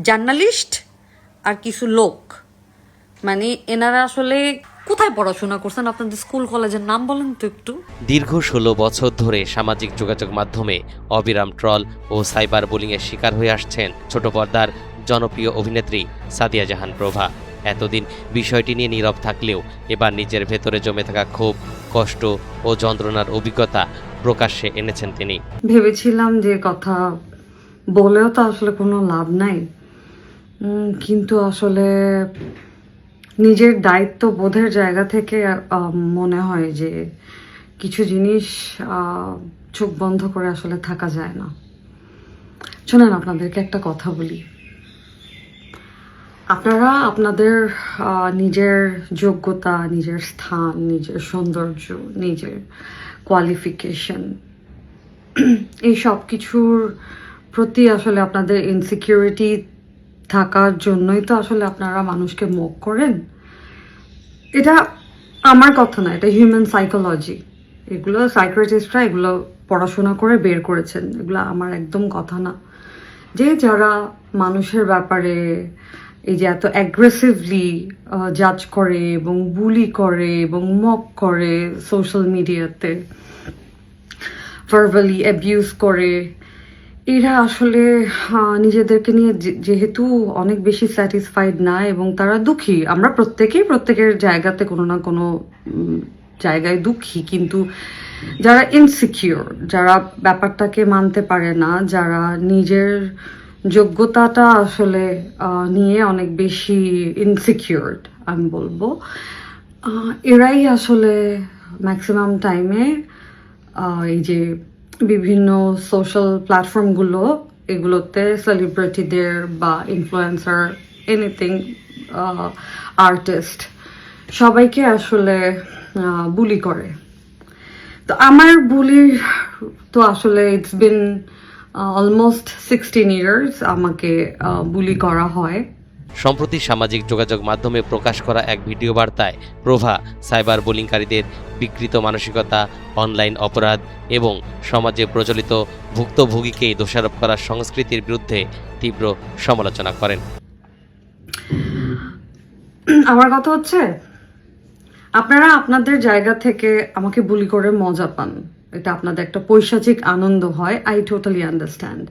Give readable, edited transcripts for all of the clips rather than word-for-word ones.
Journalist আর কিছু লোক, মানে এনারা আসলে কোথায় পড়াশোনা করছেন? আপনাদের স্কুল কলেজের নাম বলেন তো একটু। দীর্ঘ ১৬ বছর ধরে সামাজিক যোগাযোগ মাধ্যমে অবিরাম ট্রল ও সাইবার বুলিংয়ের শিকার হয়ে আসছেন ছোট পর্দার জনপ্রিয় অভিনেত্রী সাদিয়া জাহান প্রভা। এতদিন বিষয়টি নিয়ে নীরব থাকলেও এবার নিজের ভেতরে জমে থাকা ক্ষোভ, কষ্ট ও যন্ত্রণার অভিজ্ঞতা প্রকাশ্যে এনেছেন তিনি। ভেবেছিলাম যে কথা বলেও তো আসলে কোনো লাভ নাই, কিন্তু আসলে নিজের দায়িত্ব বোধের জায়গা থেকে মনে হয় যে কিছু জিনিস চোখ বন্ধ করে আসলে থাকা যায় না। শোনেন, আপনাদেরকে একটা কথা বলি। আপনারা আপনাদের নিজের যোগ্যতা, নিজের স্থান, নিজের সৌন্দর্য, নিজের কোয়ালিফিকেশন, এই সব কিছুর প্রতি আসলে আপনাদের ইনসিকিউরিটি থাকার জন্যই তো আসলে আপনারা মানুষকে মক করেন। এটা আমার কথা না, এটা হিউম্যান সাইকোলজি। এগুলো সাইকিয়াট্রিস্টরা এগুলো পড়াশোনা করে বের করেছেন, এগুলো আমার একদম কথা না। যে যারা মানুষের ব্যাপারে এই যে এত অ্যাগ্রেসিভলি জাজ করে এবং বুলি করে এবং মক করে সোশ্যাল মিডিয়াতে, ভার্বালি অ্যাবিউজ করে, এরা আসলে নিজেদেরকে নিয়ে যেহেতু অনেক বেশি স্যাটিসফাইড না এবং তারা দুঃখী। আমরা প্রত্যেকেই প্রত্যেকের জায়গাতে কোনো না কোনো জায়গায় দুঃখী, কিন্তু যারা ইনসিকিউর, যারা ব্যাপারটাকে মানতে পারে না, যারা নিজের যোগ্যতাটা আসলে নিয়ে অনেক বেশি ইনসিকিউরড আমি বলবো, এরাই আসলে ম্যাক্সিমাম টাইমে এই যে বিভিন্ন সোশ্যাল প্ল্যাটফর্মগুলো, এগুলোতে সেলিব্রিটিদের বা ইনফ্লুয়েন্সার, এনিথিং, আর্টিস্ট, সবাইকে আসলে বুলি করে। তো আমার বুলি তো আসলে ইটস বিন অলমোস্ট 16 ইয়ার্স আমাকে বুলি করা হয়। সম্প্রতি সামাজিক যোগাযোগ মাধ্যমে প্রকাশ করা এক ভিডিও বার্তায় প্রভা সাইবার বুলিংকারীদের বিকৃত মানসিকতা, অনলাইন অপরাধ এবং সমাজে প্রচলিত ভুক্তভোগীকেই দোষারোপ করার সংস্কৃতির বিরুদ্ধে তীব্র সমালোচনা করেন। আমার কথা হচ্ছে, আপনারা আপনাদের জায়গা থেকে আমাকে বুলি করে মজা পান, এটা আপনাদের একটা পৈশাচিক আনন্দ হয়, আই টোটালি আন্ডারস্ট্যান্ড।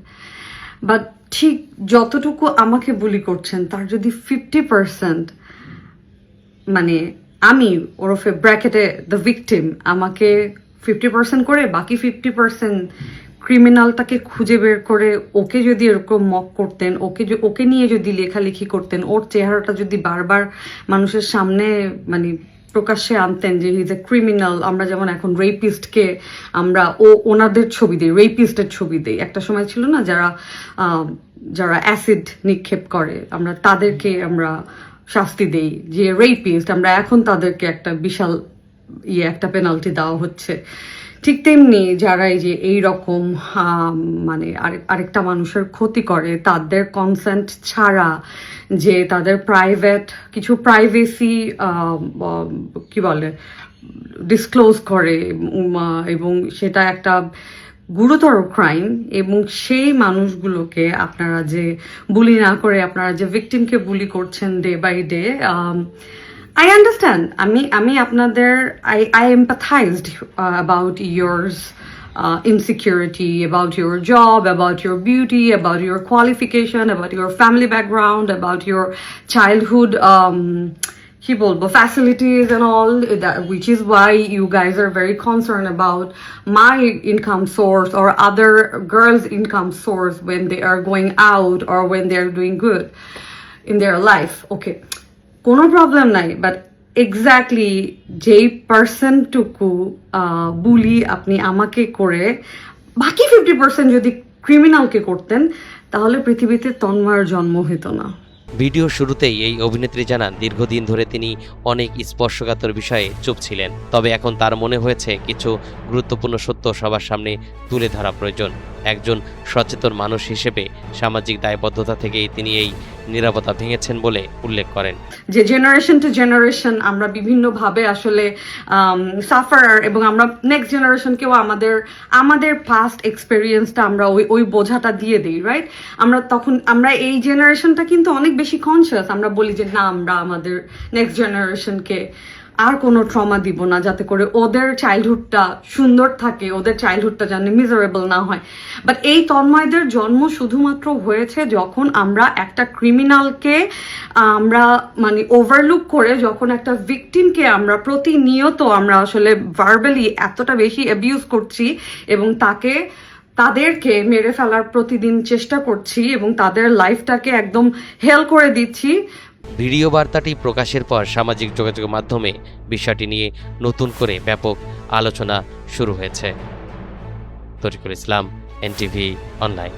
বাট ঠিক যতটুকু আমাকে বুলি করছেন তার যদি 50%, মানে আমি ওরফে ব্র্যাকেটে দ্য ভিকটিম, আমাকে 50% করে বাকি 50% ক্রিমিনালটাকে খুঁজে বের করে ওকে যদি এরকম মক করতেন, ওকে নিয়ে যদি লেখালেখি করতেন, ওর চেহারাটা যদি বারবার মানুষের সামনে মানে প্রকাশ্যে আনতেন যে হি ইজ এ ক্রিমিনাল। আমরা যেমন এখন রেপিস্টকে আমরা ওনাদের ছবি দিই, রেপিস্টের ছবি দিই। একটা সময় ছিল না, যারা অ্যাসিড নিক্ষেপ করে আমরা তাদেরকে আমরা শাস্তি দেই যে রেপিস্ট, আমরা এখন তাদেরকে একটা বিশাল একটা পেনাল্টি দেওয়া হচ্ছে। ঠিক তেমনি যারা এই যে এইরকম মানে আরেকটা মানুষের ক্ষতি করে তাদের কনসেন্ট ছাড়া, যে তাদের প্রাইভেট কিছু প্রাইভেসি কি বলে ডিসক্লোজ করে, এবং সেটা একটা গুরুতর ক্রাইম, এবং সেই মানুষগুলোকে আপনারা যে বুলি না করে আপনারা যে ভিকটিমকে বুলি করছেন day by day, I understand. আমি আপনাদের I empathized about yours insecurity, about your job, about your beauty, about your qualification, about your family background, about your childhood কি বলবো facilities and all that, which is why you guys are very concerned about my income source or other girls' income source when they are going out or when they are doing good in their life. Okay, কোনো problem নাই, but exactly যেই পার্সেন্টটুকু বুলি আপনি আমাকে করে বাকি 50% যদি ক্রিমিনালকে করতেন, তাহলে পৃথিবীতে তন্ময়ের জন্ম হতো না। ভিডিও শুরুতেই এই অভিনেত্রী জানান দীর্ঘদিন ধরে তিনি অনেক স্পর্শকাতর বিষয়ে চুপ ছিলেন, তবে এখন তার মনে হয়েছে কিছু গুরুত্বপূর্ণ সত্য সবার সামনে তুলে ধরা প্রয়োজন। একজন সচেতন মানুষ হিসেবে সামাজিক দায়বদ্ধতা থেকেই তিনি এই নীরবতা ভেঙেছেন বলে উল্লেখ করেন। যে জেনারেশন টু জেনারেশন আমরা বিভিন্নভাবে আসলে সাফারার, এবং আমরা নেক্সট জেনারেশনকেও আমাদের পাস্ট এক্সপেরিয়েন্সটা আমরা ওই বোঝাটা দিয়ে দিই, রাইট? আমরা এই জেনারেশনটা কিন্তু অনেক বেশি কনসিয়াস। আমরা বলি যে না, আমরা আমাদের নেক্সট জেনারেশনকে আর কোনো ট্রমা দিব না, যাতে করে ওদের চাইল্ডহুডটা সুন্দর থাকে, ওদের চাইল্ডহুডটা যেন মিজারেবল না হয়। বাট এই তন্ময়দের জন্ম শুধুমাত্র হয়েছে যখন আমরা একটা ক্রিমিনালকে আমরা মানে ওভারলুক করে, যখন একটা ভিকটিমকে আমরা প্রতিনিয়ত আমরা আসলে ভার্বালি এতটা বেশি অ্যাবিউজ করছি এবং তাদেরকে মেরে ফেলার প্রতিদিন চেষ্টা করছি এবং তাদের লাইফটাকে একদম হেল করে দিচ্ছি। ভিডিও বার্তাটি প্রকাশের পর সামাজিক যোগাযোগ মাধ্যমে বিষয়টি নিয়ে নতুন করে ব্যাপক আলোচনা শুরু হয়েছে। তরিকুল ইসলাম, NTV অনলাইন।